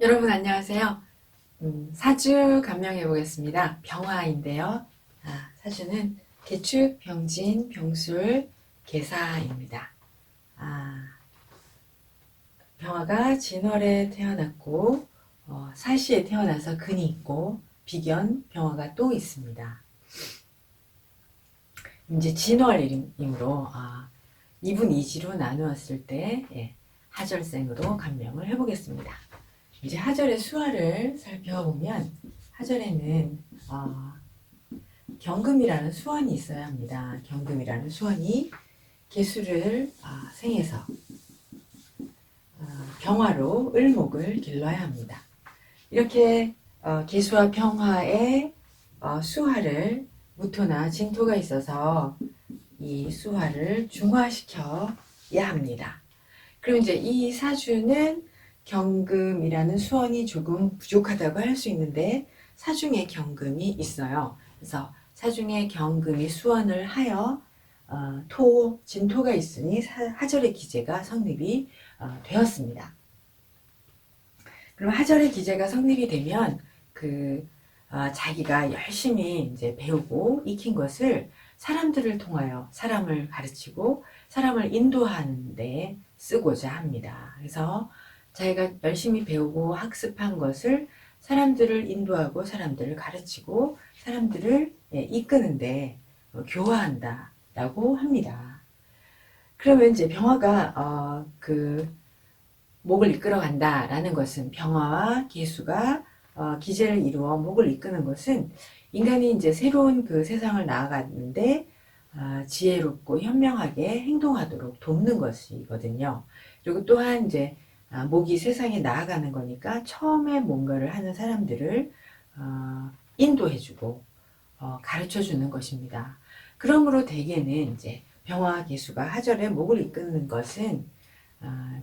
여러분 안녕하세요. 사주 감명해 보겠습니다. 병화인데요. 사주는 개축, 병진, 병술, 개사입니다. 아, 병화가 진월에 태어났고 사시에 태어나서 근이 있고 비견 병화가 또 있습니다. 이제 진월이므로 이분 이지로 나누었을 때 하절생으로 감명을 해보겠습니다. 이제 하절의 수화를 살펴보면 하절에는 경금이라는 수원이 있어야 합니다. 경금이라는 수원이 개수를 생해서 병화로 을목을 길러야 합니다. 이렇게 개수와 병화의 수화를 무토나 진토가 있어서 이 수화를 중화시켜야 합니다. 그럼 이제 이 사주는 경금이라는 수원이 조금 부족하다고 할 수 있는데 사중에 경금이 있어요. 그래서 사중에 경금이 수원을 하여 진토가 있으니 하절의 기제가 성립이 되었습니다. 그럼 하절의 기제가 성립이 되면 자기가 열심히 이제 배우고 익힌 것을 사람들을 통하여 사람을 가르치고 사람을 인도하는 데 쓰고자 합니다. 그래서 자기가 열심히 배우고 학습한 것을 사람들을 인도하고 사람들을 가르치고 사람들을 이끄는데 교화한다 라고 합니다. 그러면 이제 병화가 목을 이끌어 간다라는 것은 병화와 개수가 기제를 이루어 목을 이끄는 것은 인간이 이제 새로운 그 세상을 나아가는데 지혜롭고 현명하게 행동하도록 돕는 것이거든요. 그리고 또한 이제 목이 세상에 나아가는 거니까 처음에 뭔가를 하는 사람들을 인도해주고 가르쳐주는 것입니다. 그러므로 대개는 이제 병화 개수가 하절에 목을 이끄는 것은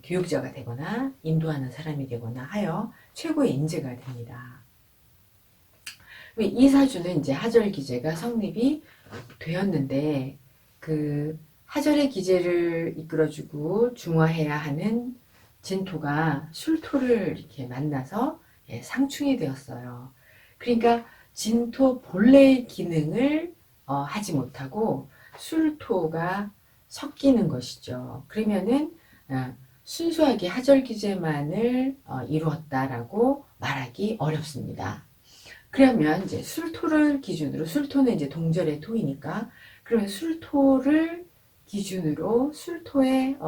교육자가 되거나 인도하는 사람이 되거나 하여 최고의 인재가 됩니다. 이 사주는 이제 하절 기제가 성립이 되었는데 하절의 기제를 이끌어주고 중화해야 하는 진토가 술토를 이렇게 만나서 상충이 되었어요. 그러니까 진토 본래의 기능을 하지 못하고 술토가 섞이는 것이죠. 그러면은 순수하게 하절 기제만을 이루었다라고 말하기 어렵습니다. 그러면 이제 술토를 기준으로 술토는 이제 동절의 토이니까 그러면 술토를 기준으로 술토의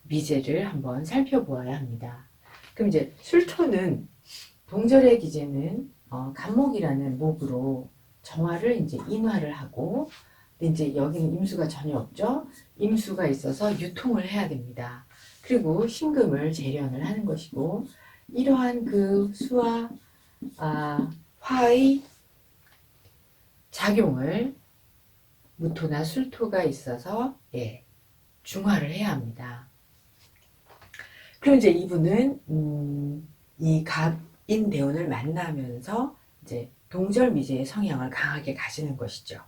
미제를 한번 살펴보아야 합니다. 그럼 이제 술토는 동절의 기제는 간목이라는 목으로 정화를 이제 인화를 하고 이제 여기는 임수가 전혀 없죠. 임수가 있어서 유통을 해야 됩니다. 그리고 신금을 재련을 하는 것이고 이러한 그 수와 화의 작용을 무토나 술토가 있어서 중화를 해야 합니다. 그럼 이제 이분은 이 갑인 대운을 만나면서 이제 동절미제의 성향을 강하게 가지는 것이죠.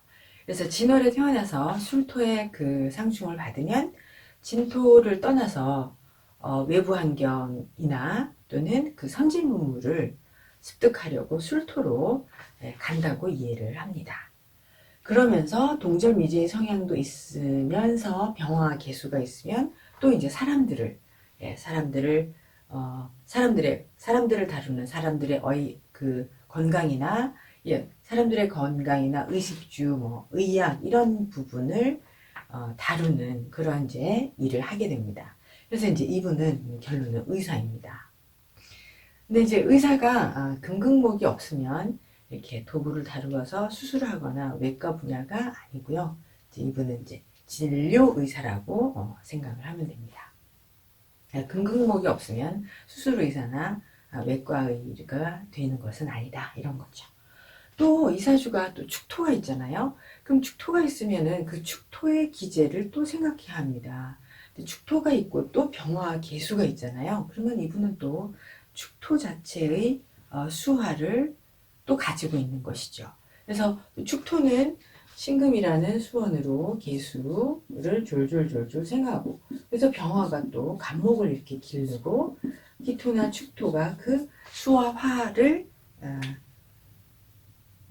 그래서 진월에 태어나서 술토의 그 상충을 받으면 진토를 떠나서 외부 환경이나 또는 그 선진 문물을 습득하려고 술토로 간다고 이해를 합니다. 그러면서 동절미제의 성향도 있으면서 병화 개수가 있으면 또 이제 사람들을 다루는 사람들의 건강이나 사람들의 건강이나 의식주, 의학 이런 부분을 다루는 그런 이제 일을 하게 됩니다. 그래서 이제 이분은 결론은 의사입니다. 근데 이제 의사가 금극목이 없으면 이렇게 도구를 다루어서 수술을 하거나 외과 분야가 아니고요. 이제 이분은 이제 진료 의사라고 생각을 하면 됩니다. 금극목이 없으면 수술 의사나 외과 의가 되는 것은 아니다 이런 거죠. 또 이사주가 또 축토가 있잖아요. 그럼 축토가 있으면은 그 축토의 기제를 또 생각해야 합니다. 축토가 있고 또 병화 개수가 있잖아요. 그러면 이분은 또 축토 자체의 수화를 또 가지고 있는 것이죠. 그래서 축토는 신금이라는 수원으로 개수를 졸졸졸졸 생하고 그래서 병화가 또 간목을 이렇게 기르고 희토나 축토가 그 수와 화를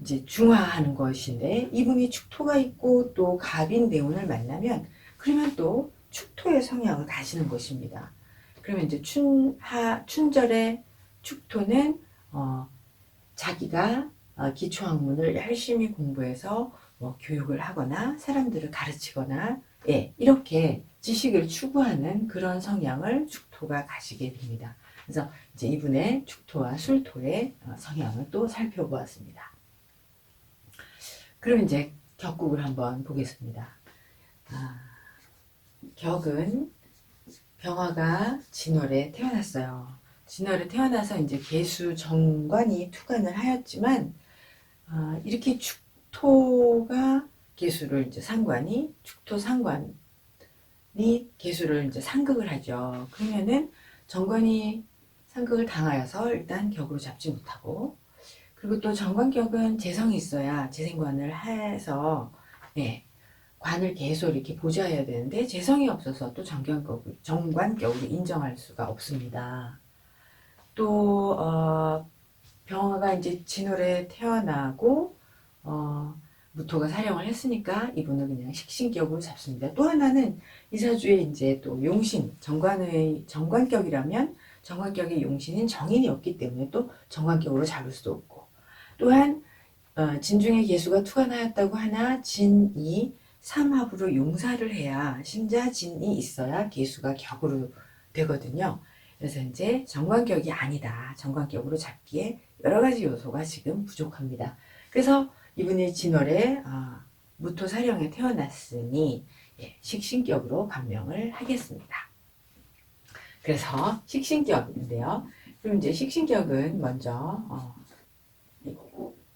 이제 중화하는 것인데, 이분이 축토가 있고 또 갑인 대운을 만나면 그러면 또 축토의 성향을 가지는 것입니다. 그러면 이제 춘절의 축토는 자기가 기초학문을 열심히 공부해서 뭐 교육을 하거나 사람들을 가르치거나, 예, 이렇게 지식을 추구하는 그런 성향을 축토가 가지게 됩니다. 그래서 이제 이분의 축토와 술토의 성향을 또 살펴보았습니다. 그럼 이제 격국을 한번 보겠습니다. 격은 병화가 진월에 태어났어요. 진월에 태어나서 이제 계수 정관이 투관을 하였지만, 이렇게 축토가 계수를 이제 상관이, 축토 상관이 계수를 이제 상극을 하죠. 그러면은 정관이 상극을 당하여서 일단 격으로 잡지 못하고, 그리고 또 정관격은 재성이 있어야 재생관을 해서, 예, 관을 계속 이렇게 보좌해야 되는데, 재성이 없어서 또 정관격으로 인정할 수가 없습니다. 또 병화가 이제 진월에 태어나고 무토가 사령을 했으니까 이분은 그냥 식신격으로 잡습니다. 또 하나는 이사주에 이제 또 용신, 정관격이라면 정관격의 용신인 정인이 없기 때문에 또 정관격으로 잡을 수도 없고, 또한 진중의 계수가 투관하였다고 하나 진이 삼합으로 용사를 해야, 신자진이 있어야 계수가 격으로 되거든요. 그래서 이제 정관격이 아니다, 정관격으로 잡기에 여러 가지 요소가 지금 부족합니다. 그래서 이분이 진월에 무토 사령에 태어났으니, 예, 식신격으로 반명을 하겠습니다. 그래서 식신격인데요. 그럼 이제 식신격은 먼저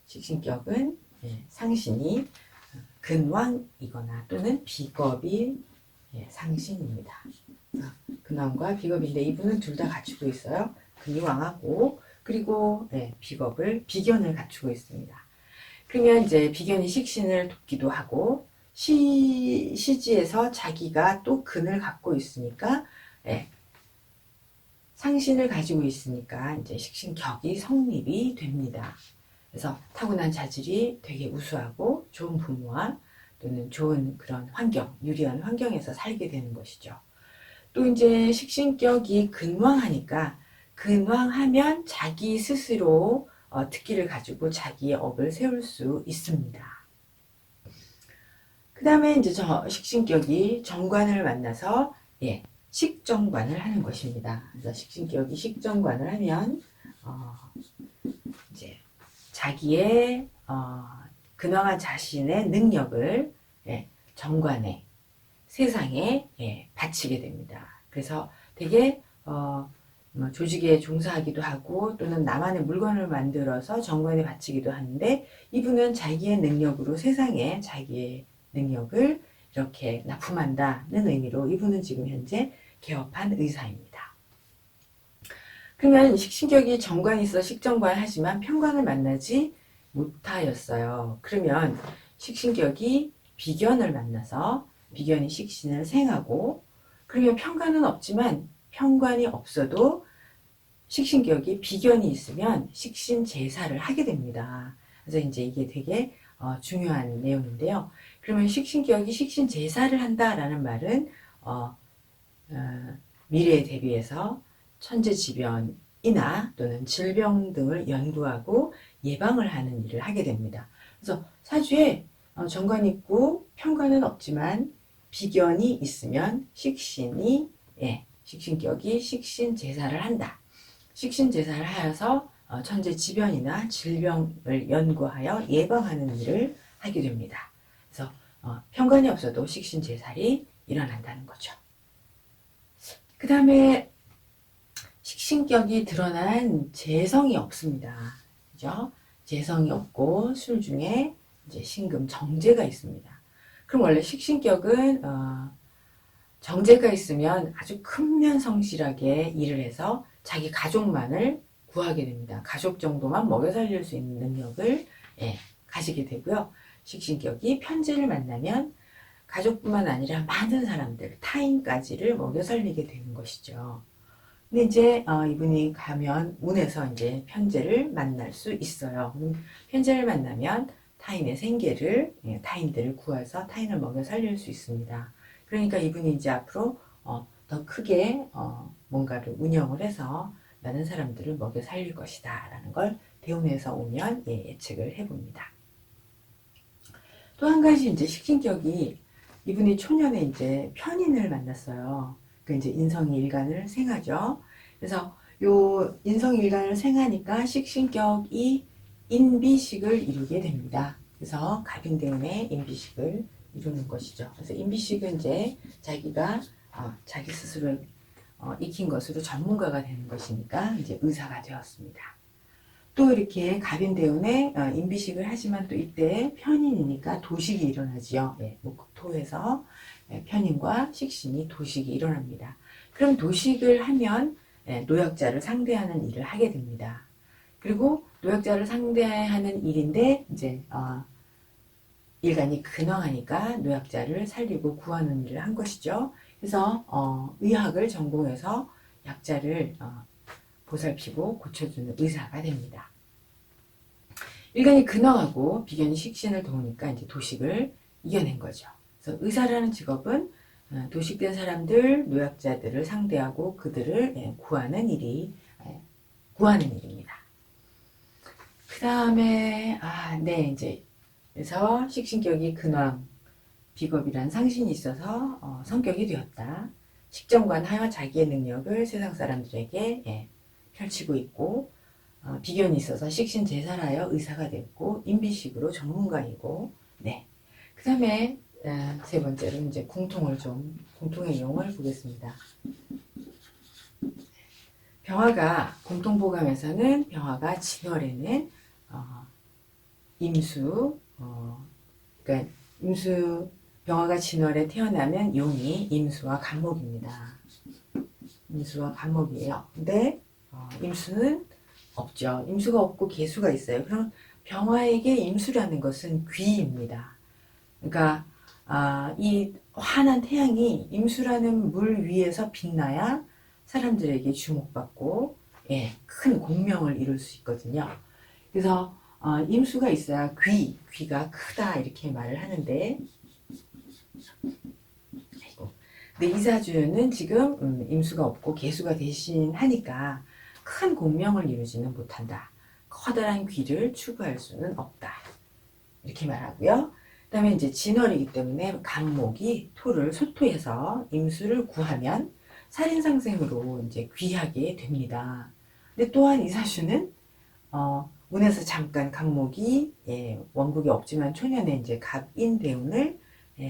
식신격은, 예, 상신이 근왕이거나 또는 비겁이, 예, 상신입니다. 근왕과 비겁인데 이분은 둘 다 갖추고 있어요. 근이 왕하고, 그리고, 예, 비견을 갖추고 있습니다. 그러면 이제 비견이 식신을 돕기도 하고, 시지에서 자기가 또 근을 갖고 있으니까, 예, 상신을 가지고 있으니까 이제 식신격이 성립이 됩니다. 그래서 타고난 자질이 되게 우수하고 좋은 부모와 또는 좋은 그런 환경, 유리한 환경에서 살게 되는 것이죠. 또 이제 식신격이 근왕하니까, 근왕하면 자기 스스로 특기를 가지고 자기의 업을 세울 수 있습니다. 그 다음에 이제 저 식신격이 정관을 만나서, 예, 식정관을 하는 것입니다. 그래서 식신격이 식정관을 하면 이제 자기의 근황한 자신의 능력을, 예, 정관에, 세상에, 예, 바치게 됩니다. 그래서 되게 조직에 종사하기도 하고 또는 나만의 물건을 만들어서 정관에 바치기도 하는데, 이분은 자기의 능력으로 세상에 자기의 능력을 이렇게 납품한다는 의미로 이분은 지금 현재 개업한 의사입니다. 그러면 식신격이 정관이 있어 식정관을 하지만 편관을 만나지 못하였어요. 그러면 식신격이 비견을 만나서 비견이 식신을 생하고, 그러면 편관은 없지만 편관이 없어도 식신격이 비견이 있으면 식신 제사를 하게 됩니다. 그래서 이제 이게 되게 중요한 내용인데요. 그러면 식신격이 식신 제사를 한다라는 말은 미래에 대비해서 천재지변이나 또는 질병 등을 연구하고 예방을 하는 일을 하게 됩니다. 그래서 사주에 정관이 있고 편관은 없지만 비견이 있으면 식신이, 예, 식신격이 식신 제사를 한다. 식신 제사를 하여서 천재지변이나 질병을 연구하여 예방하는 일을 하게 됩니다. 그래서 편관이 없어도 식신 제살이 일어난다는 거죠. 그 다음에 식신격이 드러난 재성이 없습니다. 그죠? 재성이 없고 술 중에 이제 신금 정제가 있습니다. 그럼 원래 식신격은 정제가 있으면 아주 큰면성실하게 일을 해서 자기 가족만을 구하게 됩니다. 가족 정도만 먹여 살릴 수 있는 능력을, 예, 가지게 되고요. 식신격이 편제를 만나면 가족뿐만 아니라 많은 사람들, 타인까지를 먹여 살리게 되는 것이죠. 근데 이제 이분이 가면 운에서 이제 편재를 만날 수 있어요. 편재를 만나면 타인의 생계를 타인들을 구해서 타인을 먹여 살릴 수 있습니다. 그러니까 이분이 이제 앞으로 더 크게 뭔가를 운영을 해서 많은 사람들을 먹여 살릴 것이다 라는 걸 대운에서 오면 예측을 해봅니다. 또 한 가지 이제 식신격이 이분이 초년에 이제 편인을 만났어요. 그 이제 인성일간을 생하죠. 그래서 요 인성일간을 생하니까 식신격이 인비식을 이루게 됩니다. 그래서 갑인대운의 인비식을 이루는 것이죠. 그래서 인비식은 이제 자기가 자기 스스로 익힌 것으로 전문가가 되는 것이니까 이제 의사가 되었습니다. 또 이렇게 갑인대운에 인비식을 하지만 또 이때 편인이니까 도식이 일어나지요. 목토에서 편인과 식신이 도식이 일어납니다. 그럼 도식을 하면 노약자를 상대하는 일을 하게 됩니다. 그리고 노약자를 상대하는 일인데 이제 일간이 근황하니까 노약자를 살리고 구하는 일을 한 것이죠. 그래서 의학을 전공해서 약자를 보살피고 고쳐주는 의사가 됩니다. 일간이 근황하고 비견이 식신을 도우니까 이제 도식을 이겨낸 거죠. 그래서 의사라는 직업은 도식된 사람들, 노약자들을 상대하고 그들을 구하는 일입니다. 그 다음에 네 이제 그래서 식신격이 근황, 비겁이란 상신이 있어서 성격이 되었다. 식정관하여 자기의 능력을 세상 사람들에게 펼치고 있고 비견이 있어서 식신 제살하여 의사가 됐고 인비식으로 전문가이고 네. 그 다음에 세 번째로 이제 공통의 용을 보겠습니다. 병화가 공통보감에서는 병화가 진월에는 임수 그러니까 병화가 진월에 태어나면 용이 임수와 간목입니다. 임수와 간목이에요. 근데 임수는 없죠. 임수가 없고 계수가 있어요. 그럼 병화에게 임수라는 것은 귀입니다. 그러니까 이 환한 태양이 임수라는 물 위에서 빛나야 사람들에게 주목받고 큰 공명을 이룰 수 있거든요. 그래서 임수가 있어야 귀가 크다 이렇게 말을 하는데 근데 이사주는 지금 임수가 없고 계수가 대신하니까 큰 공명을 이루지는 못한다. 커다란 귀를 추구할 수는 없다. 이렇게 말하고요. 그 다음에 이제 진월이기 때문에 간목이 토를 소토해서 임수를 구하면 살인상생으로 이제 귀하게 됩니다. 근데 또한 이사주는 운에서 잠깐 간목이 원국이 없지만 초년에 이제 갑인대운을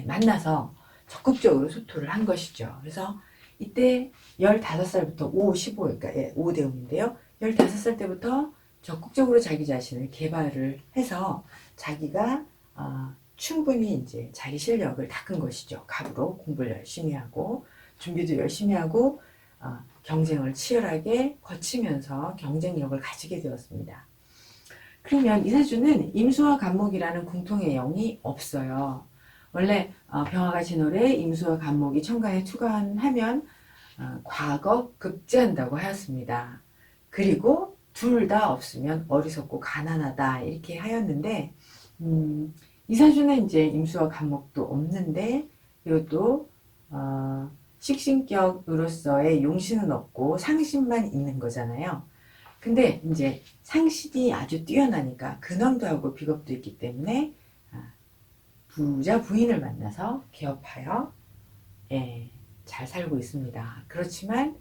만나서 적극적으로 소토를 한 것이죠. 그래서 이때 15살부터 15, 그러니까 5대운인데요. 15살 때부터 적극적으로 자기 자신을 개발을 해서 자기가 충분히 이제 자기 실력을 닦은 것이죠. 갑으로 공부를 열심히 하고 준비도 열심히 하고 경쟁을 치열하게 거치면서 경쟁력을 가지게 되었습니다. 그러면 이사주는 임수와 간목이라는 공통의 영이 없어요. 원래 병화가 진월에 임수와 간목이 천간에 투관하면 과거 급제한다고 하였습니다. 그리고 둘 다 없으면 어리석고 가난하다 이렇게 하였는데 이사주는 이제 임수와 간목도 없는데 이것도 식신격으로서의 용신은 없고 상신만 있는 거잖아요. 근데 이제 상신이 아주 뛰어나니까 근황도 하고 비겁도 있기 때문에 부자 부인을 만나서 개업하여 잘 살고 있습니다. 그렇지만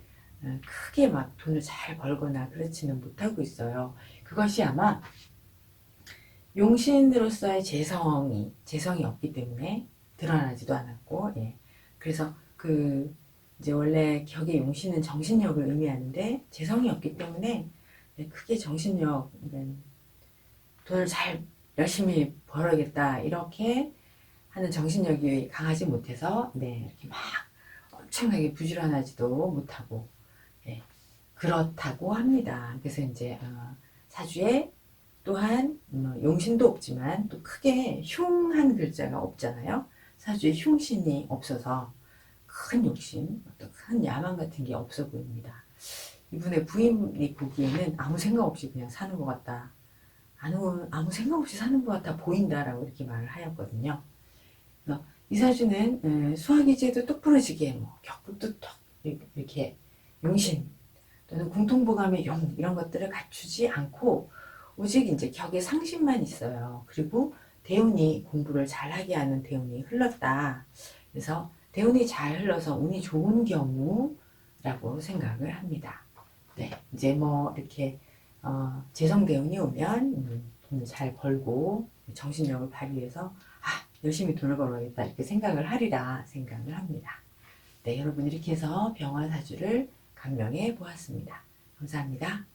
크게 막 돈을 잘 벌거나 그렇지는 못하고 있어요. 그것이 아마 용신으로서의 재성이 없기 때문에 드러나지도 않았고, 그래서 이제 원래 격의 용신은 정신력을 의미하는데 재성이 없기 때문에 크게 정신력, 돈을 잘 열심히 벌어야겠다 이렇게 하는 정신력이 강하지 못해서 이렇게 막 엄청나게 부지런하지도 못하고 그렇다고 합니다. 그래서 이제 사주에 또한 용신도 없지만 또 크게 흉한 글자가 없잖아요. 사주에 흉신이 없어서 큰 욕심, 어떤 큰 야망 같은 게 없어 보입니다. 이분의 부인이 보기에는 아무 생각 없이 그냥 사는 것 같다. 아무 생각 없이 사는 것 같아 보인다라고 이렇게 말을 하였거든요. 그래서 이 사주는 수학이지에도 똑부러지게 뭐 격북도 톡 이렇게 용신 또는 공통부감의 용 이런 것들을 갖추지 않고 오직 이제 격의 상심만 있어요. 그리고 대운이 공부를 잘하게 하는 대운이 흘렀다. 그래서 대운이 잘 흘러서 운이 좋은 경우라고 생각을 합니다. 네, 이제 뭐 이렇게 재성 대운이 오면 돈을 잘 벌고 정신력을 발휘해서 열심히 돈을 벌어야겠다 이렇게 생각을 하리라 생각을 합니다. 네, 여러분 이렇게 해서 병화사주를 감명해 보았습니다. 감사합니다.